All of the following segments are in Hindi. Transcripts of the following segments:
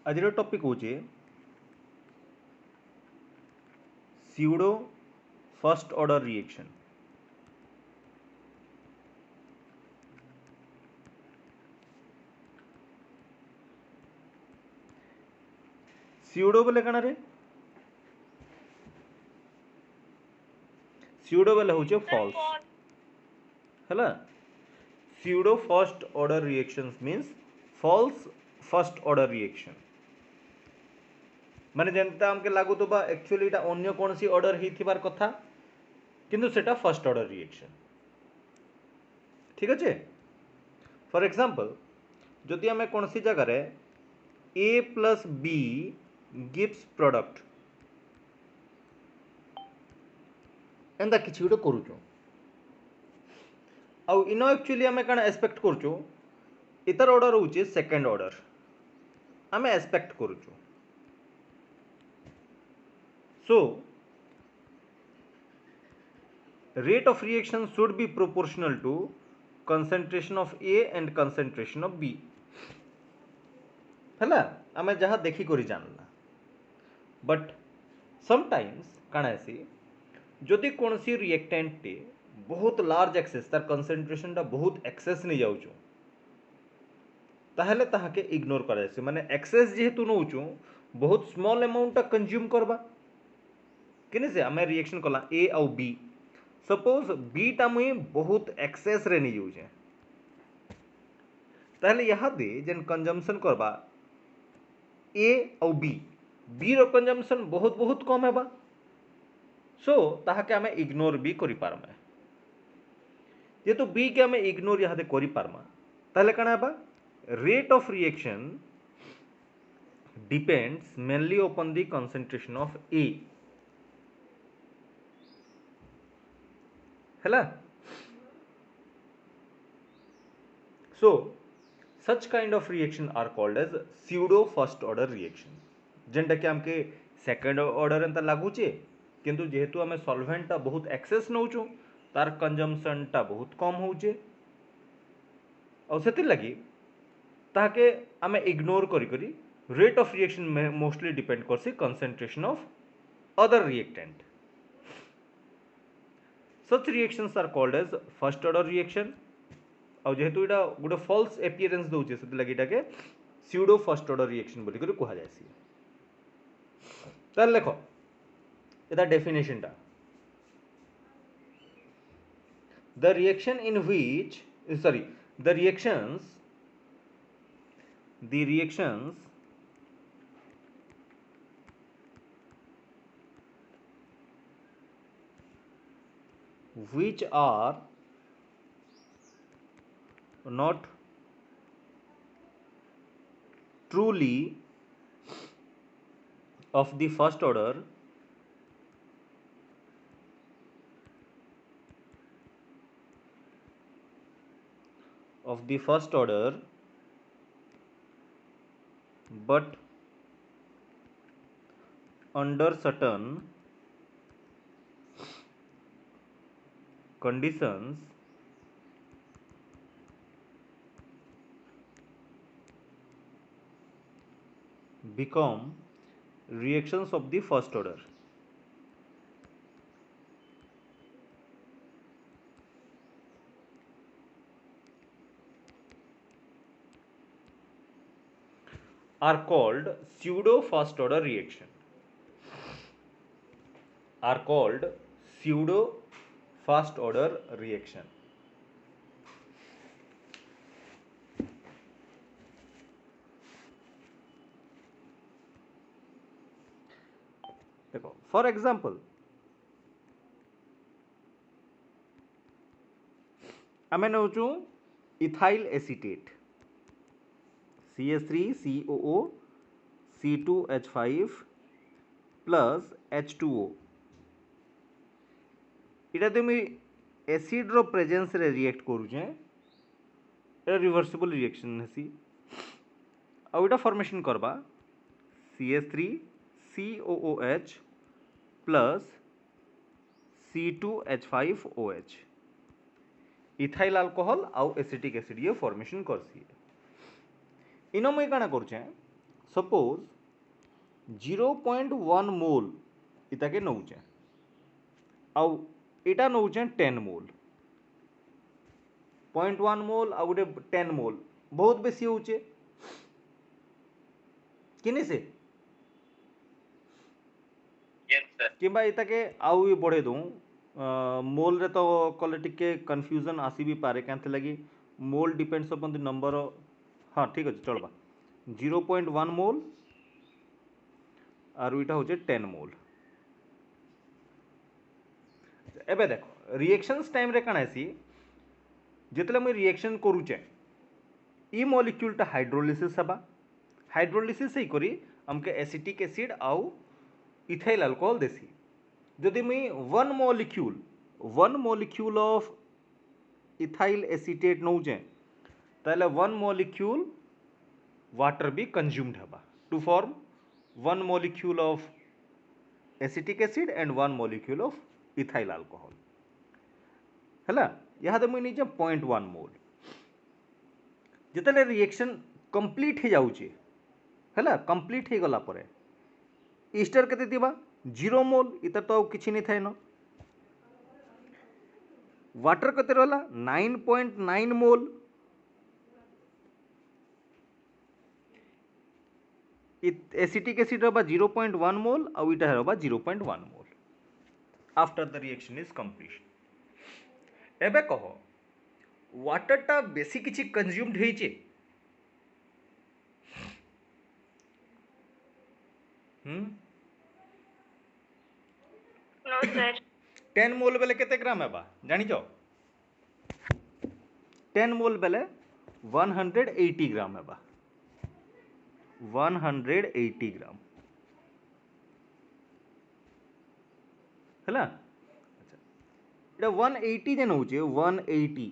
आज टॉपिक होचे pseudo first order reaction. Pseudo बोले कण रे? स्यूडो बोले होचे फॉल्स हैला। Pseudo first order reactions means false first order reaction माने जेंता हमके लागू तो बा एक्चुअली इटा अन्य कौन सी ऑर्डर ही थिबार कथा किंतु सेटा फर्स्ट ऑर्डर रिएक्शन। ठीक अच्छे। फॉर एग्जांपल जदि आम कौन सी जगह रे ए प्लस बी गिव्स प्रोडक्ट एंदा किसी गोटे करूँ आउ इन एक्चुअली आम कण एक्सपेक्ट करूँ इतर ऑर्डर होचे सेकंड ऑर्डर आम एक्सपेक्ट करूँ। सो rate of reaction should be proportional to concentration of A and concentration of B हैला। आम जहाँ देखी करी जानला बट समटाइम्स काण आसी जदि कौन सी रिएक्टेंट टे बहुत लार्ज एक्सेस तार कंसंट्रेशन टा बहुत एक्सेस नहीं जाऊँ ताहले ताहाके इग्नोर करा जाए माने एक्सेस जेहेतु नौचु बहुत स्मॉल अमाउंट टा कंज्यूम करबा किने से आम रिएक्शन कला ए आउ बी सपोज बी टा मुई बहुत एक्सेस रे नहीं यूजे ताहले यहाँ दे जेन कंजम्पशन करबा ए आउ बी बी रो कंजम्पशन बहुत बहुत कम हेबा सो ताहाके आम इग्नोर भी करि पारमा जेहेतु बी के आम इग्नोर यहाँ दे करि पारमा ताहले काना हेबा rate of reaction depends mainly upon the concentration of A हैला। So such kind of reaction are called as pseudo first order reaction जेनटा कि आमके सेकंड ऑर्डर एंता लागुचे किंतु जेहेतु आम सॉल्वेंट टा बहुत एक्सेस नौचु तार कंजम्पशन टा बहुत कम होचे और सेतिर लगी ताके आम इग्नोर करी करी रेट ऑफ रिएक्शन में मोस्टली डिपेंड करसी concentration of other reactant. Such reactions are called as first order reaction और जेहेतु इटा गोटे फॉल्स एपियरेंस दउचे सेति लगी इटाके स्यूडो फर्स्ट ऑर्डर रिएक्शन बोली करी कहा जायसी। ताल देखो एदा डेफिनेशन टा the reaction in which sorry the reactions which are not truly of the first order but under certain conditions become reactions of the first order। are called pseudo first order reaction are called pseudo first order reaction। देखो फॉर एग्जांपल आम नौचु ethyl acetate CH3COO C2H5 plus H2O इटा तो मुई एसिड रो प्रेजेंस रे रिएक्ट करूचे एटा रिवर्सिबल रिएक्शन हेसी आउ इटा फॉर्मेशन करबा CH3COOH plus C2H5OH ethyl alcohol आउ एसिटिक एसिड ये फॉर्मेशन करसी। इनो मुई काना करूचे सपोज 0.1 मोल इताके नौचे आउ इटा नौचे 10 मोल 0.1 मोल आ गोटे 10 मोल बहुत बेसी होचे किनी से किंबा इताके आउ भी बढ़े दूँ मोल रे तो कले टिके कन्फ्यूजन आसी भी पारे क्या लगी मोल डिपेंड्स अपन द नंबर हाँ ठीक अच्छे चलवा 0.1 मोल आर इटा होचे 10 मोल एबे देखो रिएक्शंस टाइम रे काना आसी जितले मैं रिएक्शन करूचे ई मॉलिक्यूल टा हाइड्रोलिसिस हबा हाइड्रोलिसिस ही करी हमके एसिटिक एसिड आउ इथाइल अल्कोहल देसी जदि मुई one molecule of ethyl acetate नौचे ताले वन मॉलिक्यूल वाटर भी कंज्यूम्ड हबा to form one molecule of acetic acid and one molecule of ethyl alcohol हैला यहाँ मुई नहीं 0.1 मोल जितने रिएक्शन कंप्लीट हो जाउची हैला कंप्लीट हो गला परे ईस्टर केते दिबा 0 मोल इतर तो किछि नहीं थाए न वाटर केते रहला 9.9 मोल एसिटिक एसिड रबा 0.1 मोल और इटा रबा 0.1 mole after the reaction is complete एबे कहो वाटर टा बेसी किछि कंज्यूम्ड हेइचे नो सर 10 मोल बेले केते ग्राम है बा जानी छो 10 मोल बेले 180 ग्राम है बा 180 ग्राम हैला अच्छा एटा 180 जन होचे 180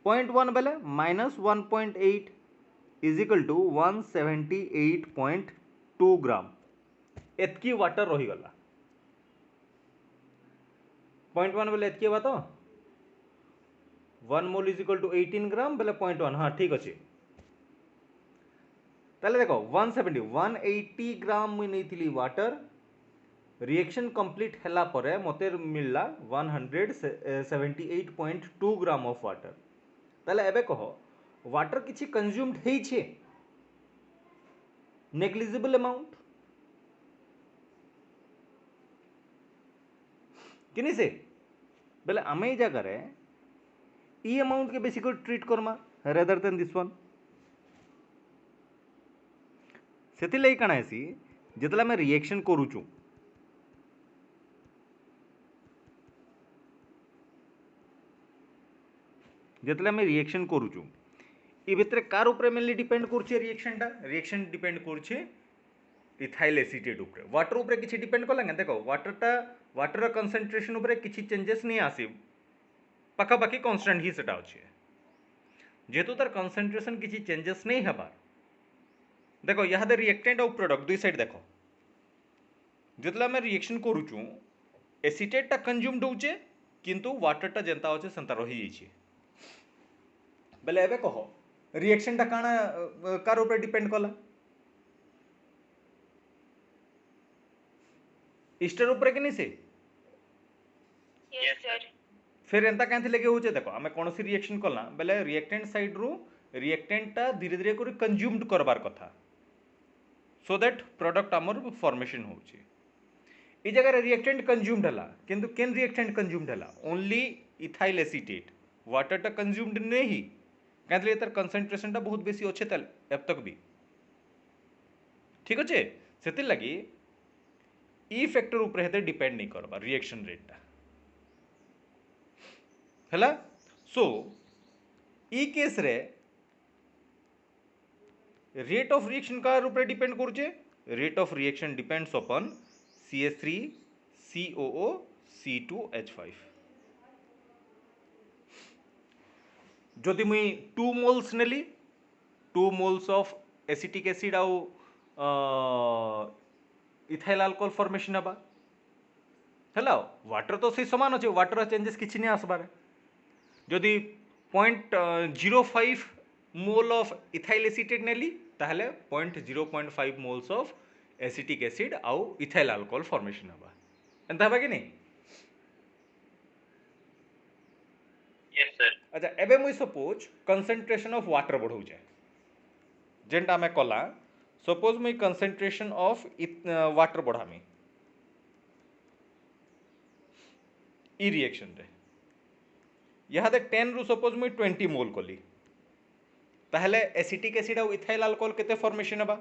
0.1 बेले -1.8 इज इक्वल टू 178.2 ग्राम एतकी वाटर रही गला 0.1 बेले एतकी बा तो 1 mole is equal to 18 gram बेले 0.1 हाँ ठीक अच्छे ताले देखो 180 ग्राम मुई नहीं वाटर रिएक्शन कंप्लीट हैला परे मते मिलला 178.2 ग्राम ऑफ वाटर ताले एबे कहो वाटर किछि कंज्यूम्ड हेइ छे नेग्लिजिबल अमाउंट किनी से बेले आमे ई जगह रे ई अमाउंट के बेसी को treat Karma rather than this one सेति लई काना हेसी जेतला मैं रिएक्शन करूचू जेतला मैं रिएक्शन करूचू ई भितरे कार ऊपर मेनली डिपेंड करछे रिएक्शन डिपेंड करछे इथाइल एसिटेट ऊपर वाटर ऊपर किछि डिपेंड करला देखो वाटर कंसंट्रेशन ऊपर किछि चेंजेस नहीं आसी पाखा पाखी कांस्टेंट ही सेटा अछि जेतु तार कंसंट्रेशन किछि चेंजेस नहीं हबार देखो यहाँ दे रिएक्टेंट और प्रोडक्ट दुई साइड देखो जितला मैं रिएक्शन करूचू एसिटेट टा कंज्यूम्ड होचे किंतु वाटर टा जेंता होचे सेंता रही जाइछे बेले एबे कहो रिएक्शन टा काना कार ऊपर डिपेंड कला ईस्टर ऊपर कि नहीं से यस सर फिर एंता कैंथि लगे होचे देखो हमें कौन सी रिएक्शन कला बेले रिएक्टेंट साइड रू रिएक्टेंट टा धीरे धीरे करी कंज्यूम्ड करबार कथा सो दैट प्रोडक्ट आमर फॉर्मेशन होचे ई जगह रिएक्टेंट कंज्यूम्ड हला किंतु केन रिएक्टेंट कंज्यूम्ड हला ओनली इथाइल एसिटेट वाटर टा कंज्यूम्ड नहीं कैंथि तर कंसंट्रेशन टा बहुत बेसी अच्छे तल अब तक भी ठीक अच्छे सेति लगी ई फैक्टर ऊपर हेते डिपेंड नहीं करबा रिएक्शन रेट टा हला सो ई केस रे रेट ऑफ रिएक्शन कार ऊपर डिपेंड करूचे rate of reaction depends upon CH3 COO C2H5 जदि मुई 2 मोल्स नेली 2 मोल्स ऑफ एसिटिक एसिड आउ इथाइल अल्कोहल फॉर्मेशन हबा हेलो वाटर तो से समान अच्छे वाटर चेंजेस किछि नहीं आसबार जदि 0.05 मोल ऑफ इथाइल एसिटेट नेली ताहले 0.5 मोल्स ऑफ एसिटिक एसिड आउ इथाइल अल्कोहल फॉर्मेशन हबा एंता हबा कि नहीं यस सर अच्छा एबे मुई सपोज कंसंट्रेशन ऑफ वाटर बढ़ौ जाए जेंटा में कला सपोज मुई कंसंट्रेशन ऑफ वाटर बढ़ामी ई रिएक्शन रे यहाँ 10 रु सपोज मुई 20 मोल कली ताहले एसिटिक एसिड आउ इथाइल अल्कोहल केते फॉर्मेशन हबा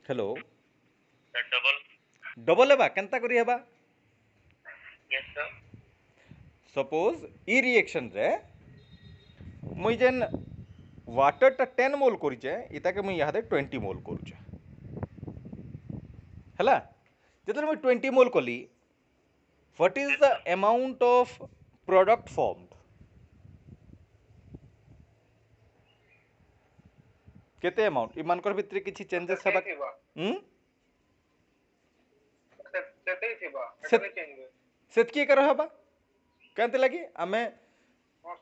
हेलो डबल डबल हेबा केनता करी हेबा yes sir suppose E reaction रे मुई जेन वाटर टा 10 मोल करिचे इताके मुई यहाँ 20 मोल करूचे हैला जेतले मुई 20 मोल कली what is the amount of product formed केते अमाउंट इमानकर भितरे किछि चेंजेस हेबा सेतकी कर हेबा केनते लागि आमे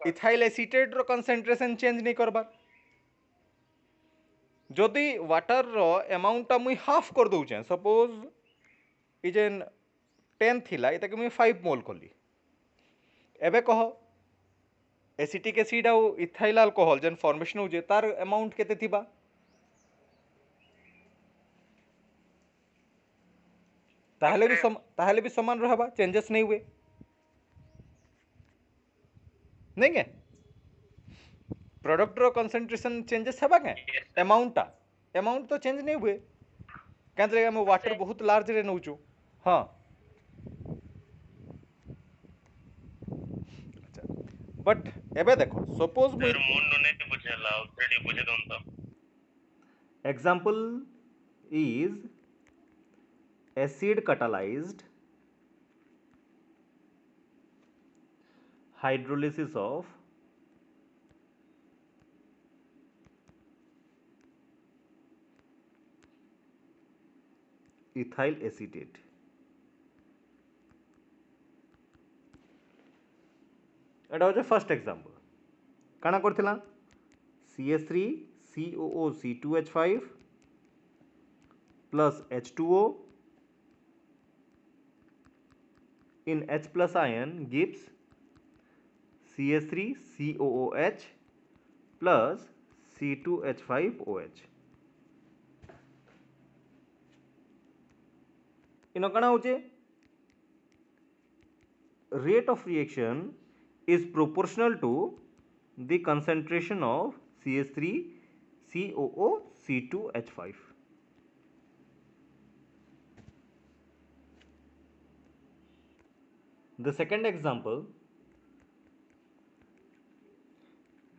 इथाइल एसीटेट रो कंसंट्रेशन चेंज नहीं करबा जदि वाटर रो अमाउंट मुई हाफ कर दउचे सपोज ई जेन 10 थिला इताके मुई 5 मोल कली एबे कह एसिटिक एसिड आउ इथाइल अल्कोहल जेन फॉर्मेशन होजे तार अमाउंट केते थिबा ताहले भी समान रहबा चेंजेस नहीं हुए नहीं के प्रोडक्ट रो कंसंट्रेशन चेंजेस हेबा के अमाउंट तो चेंज नहीं हुए केन जगह में वाटर बहुत लार्ज रे नउचू हां अच्छा बट एबे देखो सपोज सर मून ने बुझला ऑलरेडी बुझे दोन तो example is acid catalyzed hydrolysis of ethyl acetate এটা হচ্ছে ফার্স্ট এক্সাম্পল কানা করছিলাম CH3 COO C2H5 plus H2O in H plus ion gives CH3 COOH plus C2H5OH इन कण होचे rate of reaction is proportional to the concentration of CH3 COO C2H5 the second example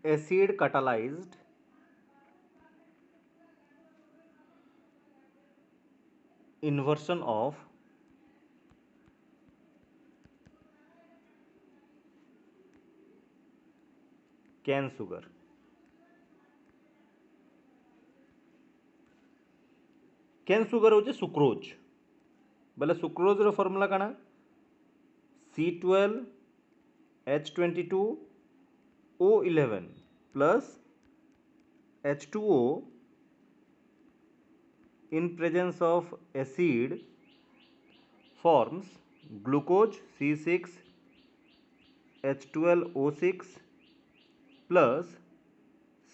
acid catalyzed inversion of cane sugar cane sugar होचे सुक्रोज बोले सुक्रोज रो फॉर्मूला काना C12H22O11 plus H2O in presence of acid forms glucose C6H12O6 plus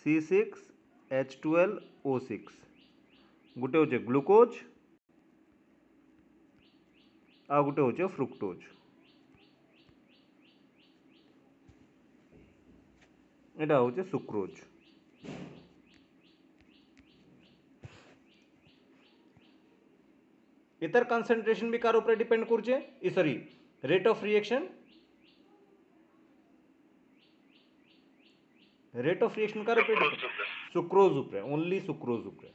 C6H12O6 गोटे होचे ग्लूकोज आ गोटे होचे फ्रुक्टोज एटा होचे सुक्रोज इतर कंसंट्रेशन भी कार ऊपर डिपेंड करछे ई सॉरी रेट ऑफ रिएक्शन कार ऊपर सुक्रोज ऊपर ओनली सुक्रोज ऊपर